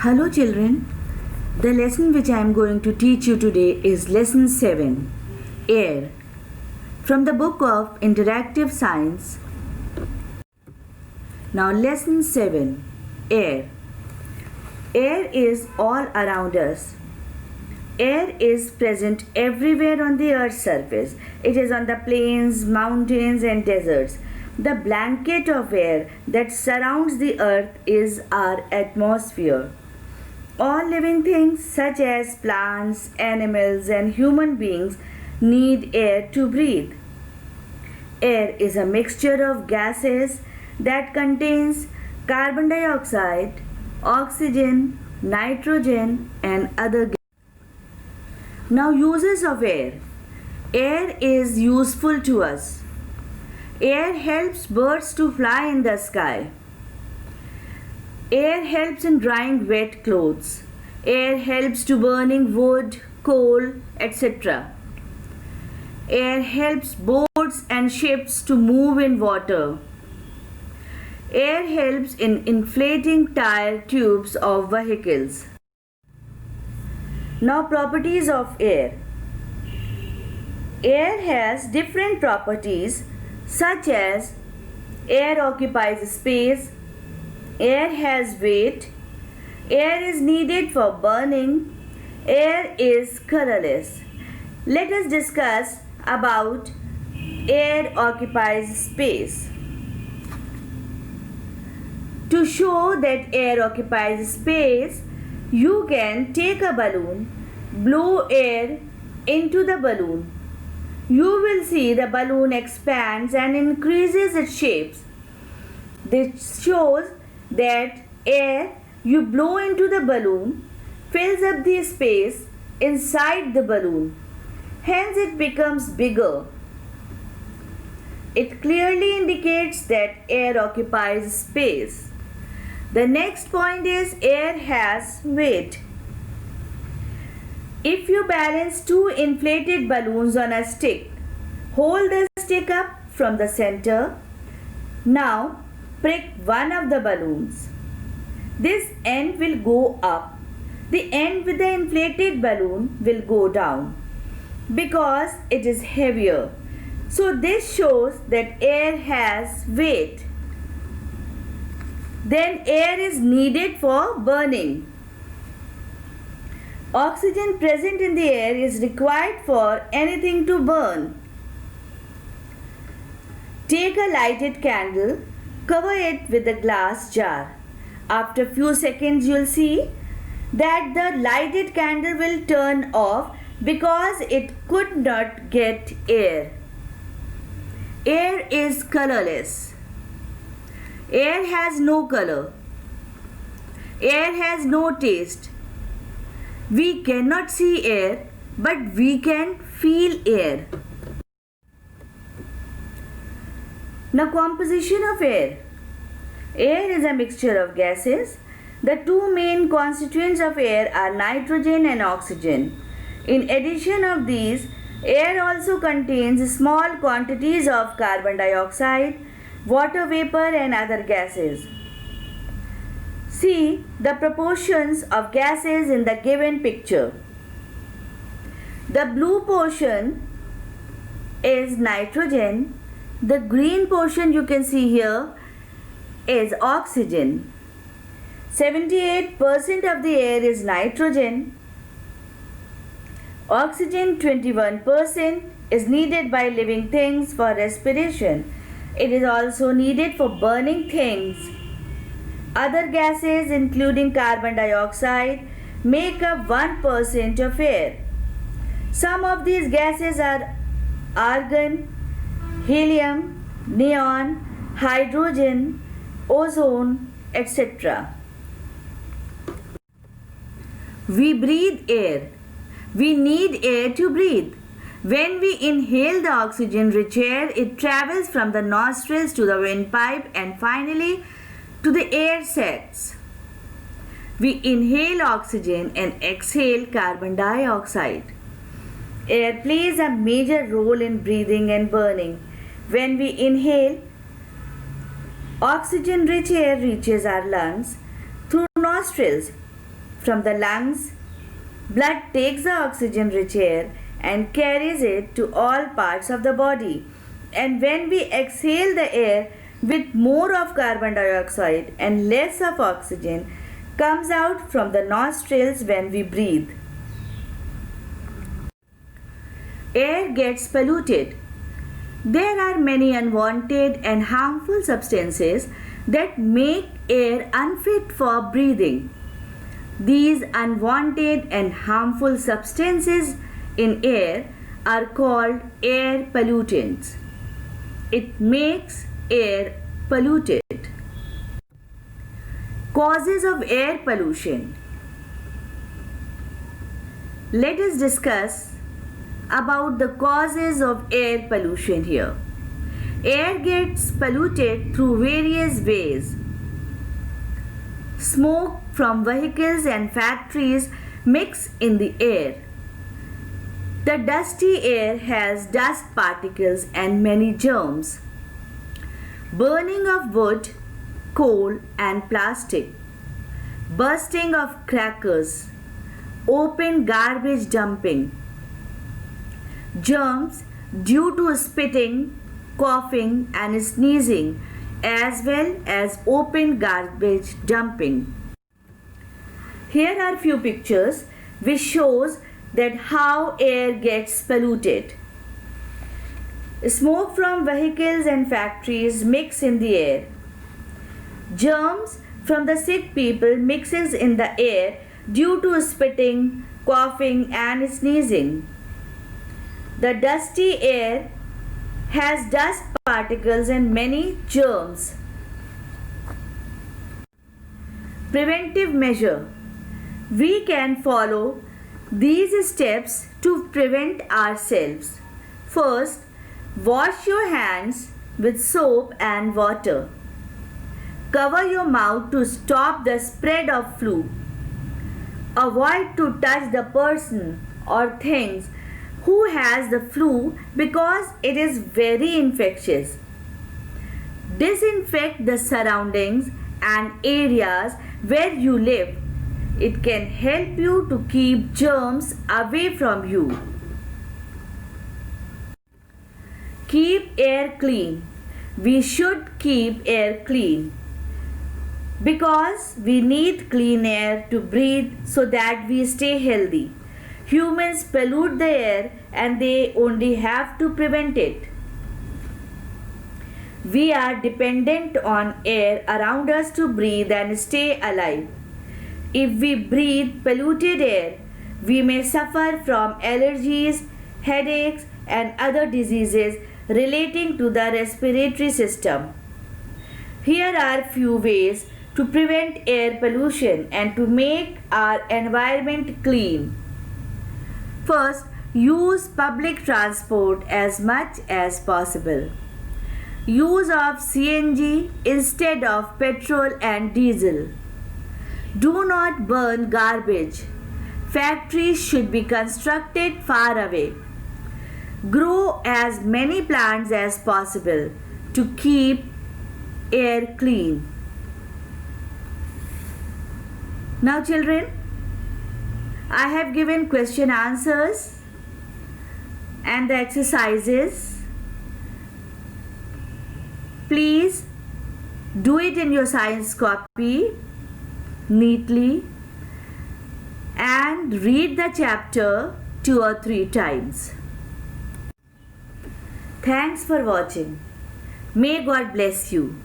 Hello children, the lesson which I am going to teach you today is lesson 7, Air, from the book of Interactive Science. Now lesson 7, Air. Air is all around us. Air is present everywhere on the earth's surface. It is on the plains, mountains and deserts. The blanket of air that surrounds the earth is our atmosphere. All living things such as plants, animals and human beings need air to breathe. Air is a mixture of gases that contains carbon dioxide, oxygen, nitrogen and other gases. Now uses of air. Air is useful to us. Air helps birds to fly in the sky. Air helps in drying wet clothes. Air helps to burning wood, coal, etc. Air helps boats and ships to move in water. Air helps in inflating tire tubes of vehicles. Now properties of air. Air has different properties such as air occupies space, air has weight, air is needed for burning, air is colorless. Let us discuss about air occupies space. To show that air occupies space, you can take a balloon, blow air into the balloon. You will see the balloon expands and increases its shapes. This shows that air you blow into the balloon fills up the space inside the balloon. Hence it becomes bigger. It clearly indicates that air occupies space. The next point is air has weight. If you balance two inflated balloons on a stick, hold the stick up from the center. Now prick one of the balloons. This end will go up. The end with the inflated balloon will go down because it is heavier. So this shows that air has weight. Then air is needed for burning. Oxygen present in the air is required for anything to burn. Take a lighted candle, cover it with a glass jar. After few seconds you will see that the lighted candle will turn off because it could not get air. Air is colorless. Air has no color. Air has no taste. We cannot see air, but we can feel air. Now composition of air. Air is a mixture of gases. The two main constituents of air are nitrogen and oxygen. In addition of these, air also contains small quantities of carbon dioxide, water vapor and other gases. See the proportions of gases in the given picture. The blue portion is nitrogen. The green portion you can see here is oxygen. 78% of the air is nitrogen. Oxygen 21% is needed by living things for respiration. It is also needed for burning things. Other gases including carbon dioxide make up 1% of air. Some of these gases are argon, helium, neon, hydrogen, ozone, etc. We breathe air. We need air to breathe. When we inhale the oxygen-rich air, it travels from the nostrils to the windpipe and finally to the air sacs. We inhale oxygen and exhale carbon dioxide. Air plays a major role in breathing and burning. When we inhale, oxygen-rich air reaches our lungs through nostrils. from the lungs, blood takes the oxygen-rich air and carries it to all parts of the body. And when we exhale the air with more of carbon dioxide and less of oxygen comes out from the nostrils when we breathe. Air gets polluted. There are many unwanted and harmful substances that make air unfit for breathing. These unwanted and harmful substances in air are called air pollutants. It makes air polluted. Causes of air pollution. Let us discuss about the causes of air pollution here. Air gets polluted through various ways. Smoke from vehicles and factories mix in the air. The dusty air has dust particles and many germs. Burning of wood, coal and plastic. Bursting of crackers. Open garbage dumping. Germs due to spitting, coughing and sneezing, as well as open garbage dumping. Here are few pictures which shows that how air gets polluted. Smoke from vehicles and factories mix in the air. Germs from the sick people mixes in the air due to spitting, coughing and sneezing. The dusty air has dust particles and many germs. Preventive measure. We can follow these steps to prevent ourselves. First, wash your hands with soap and water. Cover your mouth to stop the spread of flu. Avoid to touch the person or things who has the flu because it is very infectious. Disinfect the surroundings and areas where you live. It can help you to keep germs away from you. Keep air clean. We should keep air clean because we need clean air to breathe so that we stay healthy. Humans pollute the air and they only have to prevent it. We are dependent on air around us to breathe and stay alive. If we breathe polluted air, we may suffer from allergies, headaches and other diseases relating to the respiratory system. Here are few ways to prevent air pollution and to make our environment clean. First, use public transport as much as possible. Use of CNG instead of petrol and diesel. Do not burn garbage. Factories should be constructed far away. Grow as many plants as possible to keep air clean. Now children, I have given question answers and the exercises. Please do it in your science copy neatly and read the chapter 2 or 3 times. Thanks for watching. May God bless you.